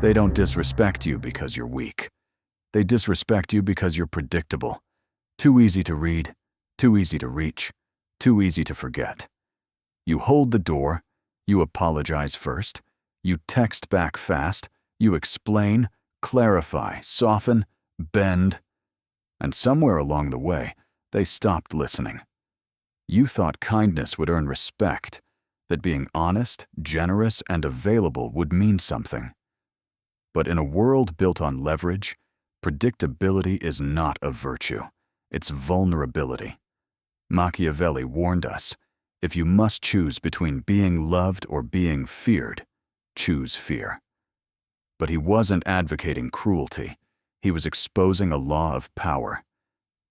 They don't disrespect you because you're weak. They disrespect you because you're predictable. Too easy to read, too easy to reach, too easy to forget. You hold the door, you apologize first, you text back fast, you explain, clarify, soften, bend, and somewhere along the way, they stopped listening. You thought kindness would earn respect, that being honest, generous, and available would mean something. But in a world built on leverage, predictability is not a virtue, it's vulnerability. Machiavelli warned us, if you must choose between being loved or being feared, choose fear. But he wasn't advocating cruelty, he was exposing a law of power.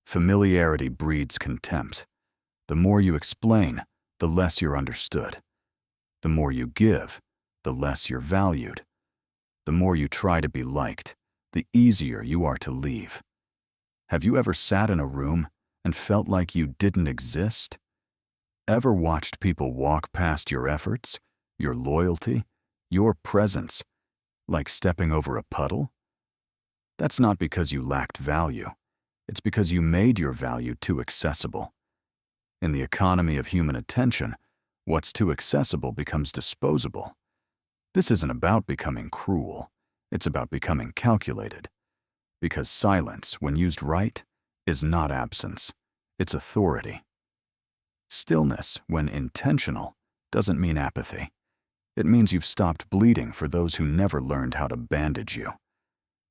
Familiarity breeds contempt. The more you explain, the less you're understood. The more you give, the less you're valued. The more you try to be liked, the easier you are to leave. Have you ever sat in a room and felt like you didn't exist? Ever watched people walk past your efforts, your loyalty, your presence, like stepping over a puddle? That's not because you lacked value. It's because you made your value too accessible. In the economy of human attention, what's too accessible becomes disposable. This isn't about becoming cruel. It's about becoming calculated. Because silence, when used right, is not absence. It's authority. Stillness, when intentional, doesn't mean apathy. It means you've stopped bleeding for those who never learned how to bandage you.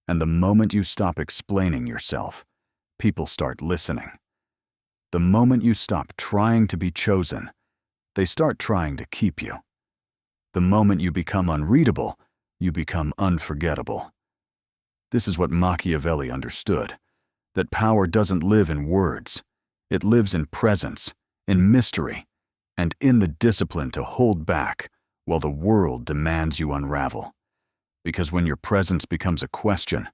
And the moment you stop explaining yourself, people start listening. The moment you stop trying to be chosen, they start trying to keep you. The moment you become unreadable, you become unforgettable. This is what Machiavelli understood, that power doesn't live in words. It lives in presence, in mystery, and in the discipline to hold back while the world demands you unravel. Because when your presence becomes a question,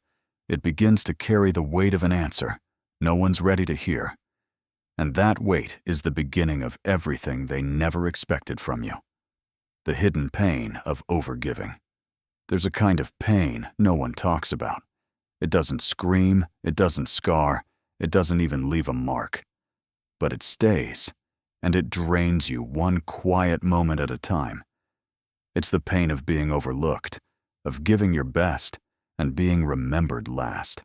it begins to carry the weight of an answer no one's ready to hear. And that weight is the beginning of everything they never expected from you. The hidden pain of overgiving. There's a kind of pain no one talks about. It doesn't scream, it doesn't scar, it doesn't even leave a mark. But it stays, and it drains you one quiet moment at a time. It's the pain of being overlooked, of giving your best and being remembered last,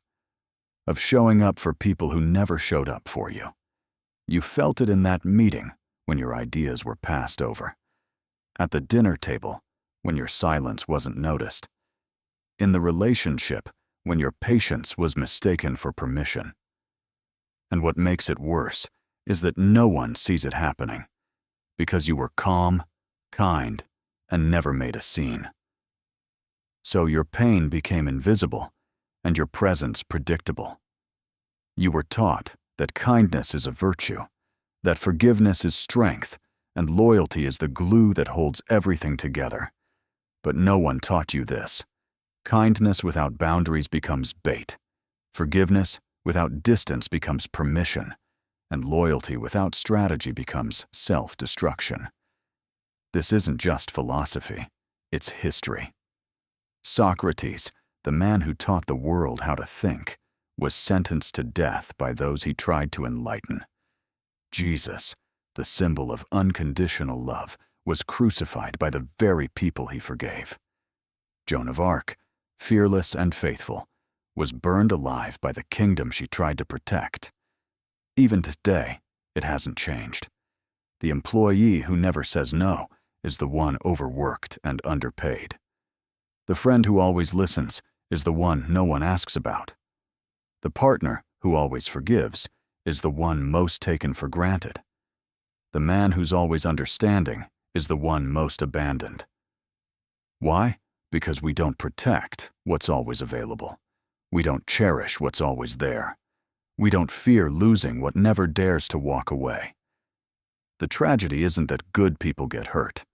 of showing up for people who never showed up for you. You felt it in that meeting when your ideas were passed over, at the dinner table when your silence wasn't noticed, in the relationship when your patience was mistaken for permission. And what makes it worse is that no one sees it happening, because you were calm, kind, and never made a scene. So your pain became invisible, and your presence predictable. You were taught that kindness is a virtue, that forgiveness is strength, and loyalty is the glue that holds everything together. But no one taught you this. Kindness without boundaries becomes bait. Forgiveness without distance becomes permission, and loyalty without strategy becomes self-destruction. This isn't just philosophy, it's history. Socrates, the man who taught the world how to think, was sentenced to death by those he tried to enlighten. Jesus, the symbol of unconditional love, was crucified by the very people he forgave. Joan of Arc, fearless and faithful, was burned alive by the kingdom she tried to protect. Even today, it hasn't changed. The employee who never says no is the one overworked and underpaid. The friend who always listens is the one no one asks about. The partner who always forgives is the one most taken for granted. The man who's always understanding is the one most abandoned. Why? Because we don't protect what's always available. We don't cherish what's always there. We don't fear losing what never dares to walk away. The tragedy isn't that good people get hurt.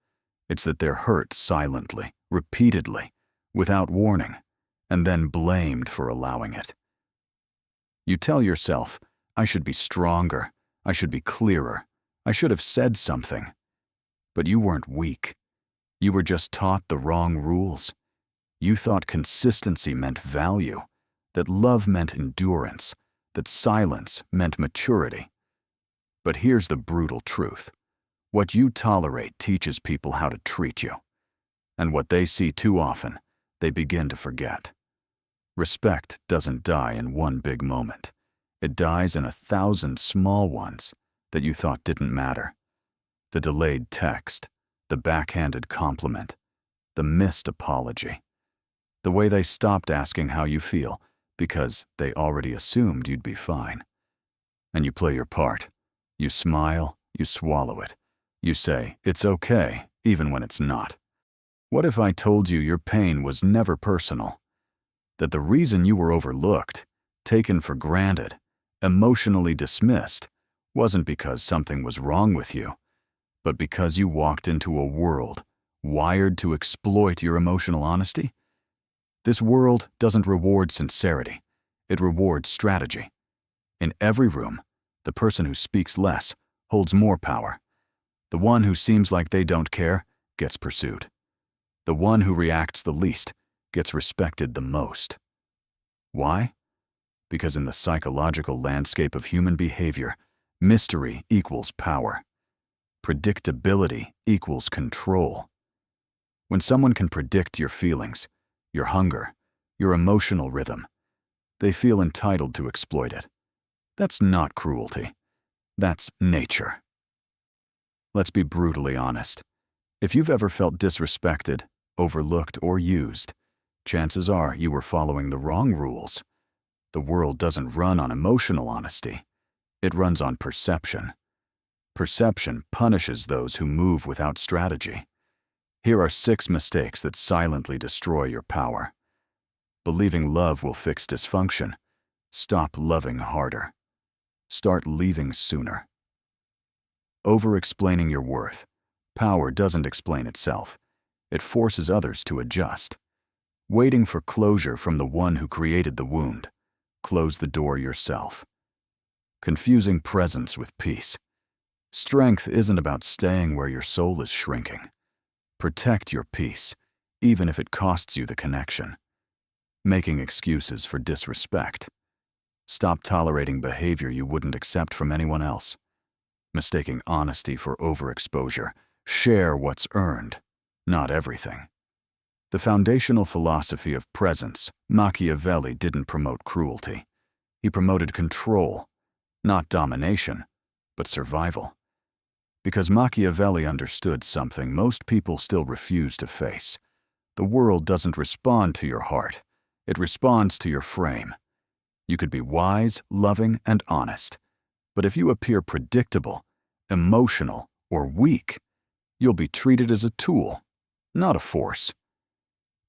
It's that they're hurt silently, repeatedly, without warning, and then blamed for allowing it. You tell yourself, I should be stronger, I should be clearer, I should have said something. But you weren't weak. You were just taught the wrong rules. You thought consistency meant value, that love meant endurance, that silence meant maturity. But here's the brutal truth. What you tolerate teaches people how to treat you. And what they see too often, they begin to forget. Respect doesn't die in one big moment. It dies in 1,000 small ones that you thought didn't matter. The delayed text, the backhanded compliment, the missed apology. The way they stopped asking how you feel because they already assumed you'd be fine. And you play your part. You smile, you swallow it. You say, it's okay, even when it's not. What if I told you your pain was never personal? That the reason you were overlooked, taken for granted, emotionally dismissed, wasn't because something was wrong with you, but because you walked into a world wired to exploit your emotional honesty? This world doesn't reward sincerity. It rewards strategy. In every room, the person who speaks less holds more power. The one who seems like they don't care gets pursued. The one who reacts the least gets respected the most. Why? Because in the psychological landscape of human behavior, mystery equals power. Predictability equals control. When someone can predict your feelings, your hunger, your emotional rhythm, they feel entitled to exploit it. That's not cruelty. That's nature. Let's be brutally honest. If you've ever felt disrespected, overlooked, or used, chances are you were following the wrong rules. The world doesn't run on emotional honesty. It runs on perception. Perception punishes those who move without strategy. Here are 6 mistakes that silently destroy your power. Believing love will fix dysfunction. Stop loving harder. Start leaving sooner. Over-explaining your worth. Power doesn't explain itself. It forces others to adjust. Waiting for closure from the one who created the wound. Close the door yourself. Confusing presence with peace. Strength isn't about staying where your soul is shrinking. Protect your peace, even if it costs you the connection. Making excuses for disrespect. Stop tolerating behavior you wouldn't accept from anyone else. Mistaking honesty for overexposure. Share what's earned, not everything. The foundational philosophy of presence, Machiavelli didn't promote cruelty. He promoted control, not domination, but survival. Because Machiavelli understood something most people still refuse to face. The world doesn't respond to your heart. It responds to your frame. You could be wise, loving, and honest. But if you appear predictable, emotional, or weak, you'll be treated as a tool, not a force.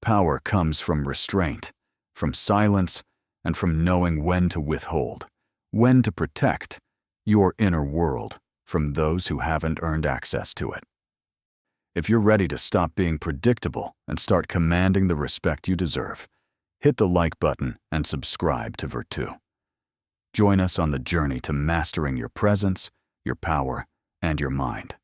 Power comes from restraint, from silence, and from knowing when to withhold, when to protect your inner world from those who haven't earned access to it. If you're ready to stop being predictable and start commanding the respect you deserve, hit the like button and subscribe to Virtù. Join us on the journey to mastering your presence, your power, and your mind.